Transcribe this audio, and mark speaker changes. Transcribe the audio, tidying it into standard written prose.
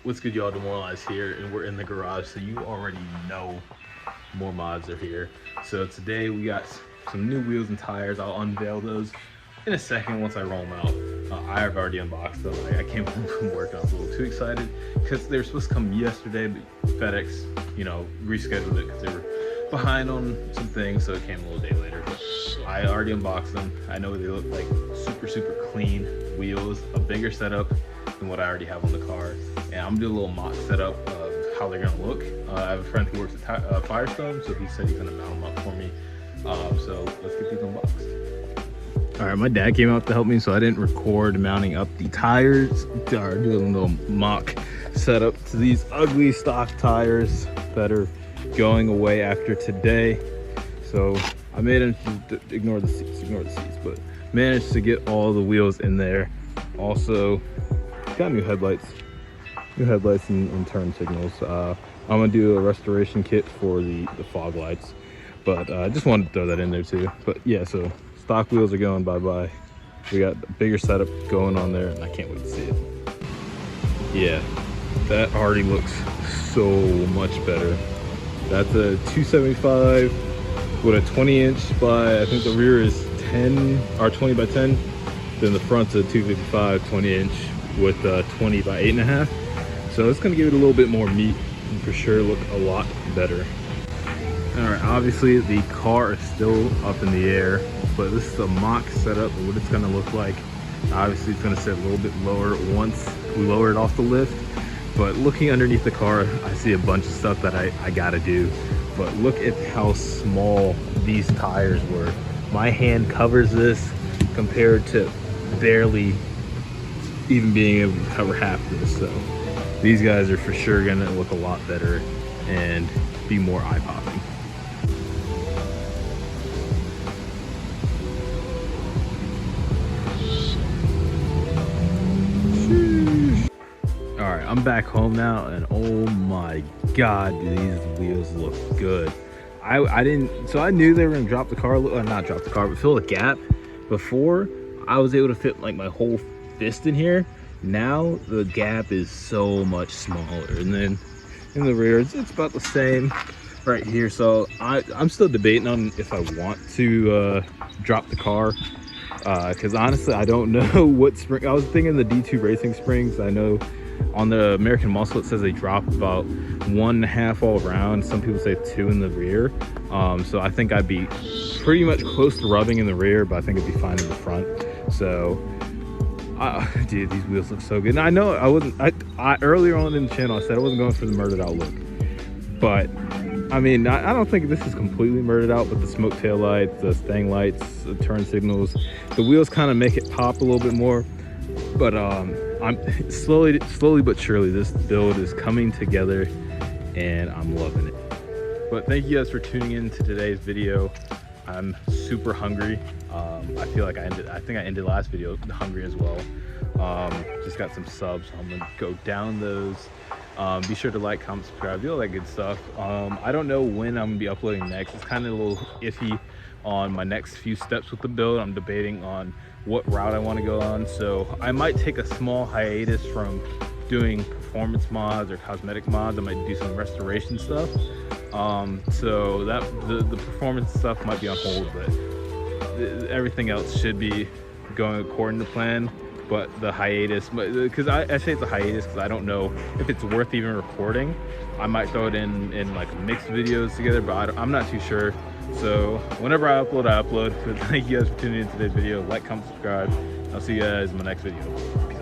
Speaker 1: What's good, y'all? Demoralized here, and we're in the garage, so you already know more mods are here. So today we got some new wheels and tires. I'll unveil those in a second once I roll them out. I have already unboxed them. I came home from work and I was a little too excited because they were supposed to come yesterday, but FedEx, rescheduled it because they were behind on some things, so it came a little day later. But I already unboxed them. I know they look like super clean wheels, a bigger setup than what I already have on the car, and I'm gonna do a little mock setup of how they're gonna look. I have a friend who works at Firestone, so he said he's gonna mount them up for me. So let's get these unboxed. All right, my dad came out to help me, so I didn't record mounting up the tires. Do a little mock setup to these ugly stock tires that are going away after today. So I managed to ignore the seats, but managed to get all the wheels in there. Also got new headlights and turn signals. I'm gonna do a restoration kit for the fog lights, but I just wanted to throw that in there too. But yeah, so stock wheels are going bye-bye. We got a bigger setup going on there, and I can't wait to see it. Yeah, that already looks so much better. That's a 275 with a 20-inch by, I think the rear is 10 or 20 by 10. Then the front's a 255 20-inch with 20 by 8.5. So it's gonna give it a little bit more meat and for sure look a lot better. All right, obviously the car is still up in the air, but this is a mock setup of what it's gonna look like. Obviously it's gonna sit a little bit lower once we lower it off the lift, but looking underneath the car, I see a bunch of stuff that I gotta do. But look at how small these tires were. My hand covers this compared to barely even being able to cover half of this. So these guys are for sure gonna look a lot better and be more eye-popping. All right, I'm back home now, and oh my God, do these wheels look good. So I knew they were gonna drop the car, not drop the car, but fill the gap. Before, I was able to fit like my whole fist in here. Now the gap is so much smaller, and then in the rear it's about the same right here. So I'm still debating on if I want to drop the car, because honestly I don't know what spring. I was thinking the D2 racing springs. I know on the American Muscle it says they drop about 1.5 all around. Some people say 2 in the rear. So I think I'd be pretty much close to rubbing in the rear, but I think it'd be fine in the front. So dude, these wheels look so good. And I know I earlier on in the channel I said I wasn't going for the murdered out look, but I mean, I don't think this is completely murdered out, but the smoke tail lights, the stang lights, the turn signals, the wheels kind of make it pop a little bit more. But I'm slowly but surely this build is coming together, and I'm loving it. But thank you guys for tuning in to today's video. I'm super hungry. I feel like I think I ended last video hungry as well. Just got some subs, so I'm gonna go down those. Be sure to like, comment, subscribe, do all that good stuff. I don't know when I'm gonna be uploading next. It's kind of a little iffy on my next few steps with the build. I'm debating on what route I want to go on, so I might take a small hiatus from doing performance mods or cosmetic mods. I might do some restoration stuff. So that the performance stuff might be on hold, but everything else should be going according to plan. But the hiatus, because I say it's a hiatus because I don't know if it's worth even recording. I might throw it in like mixed videos together, but I'm not too sure. So whenever I upload, I upload. So thank you guys for tuning in to today's video. Like, comment, subscribe. I'll see you guys in my next video.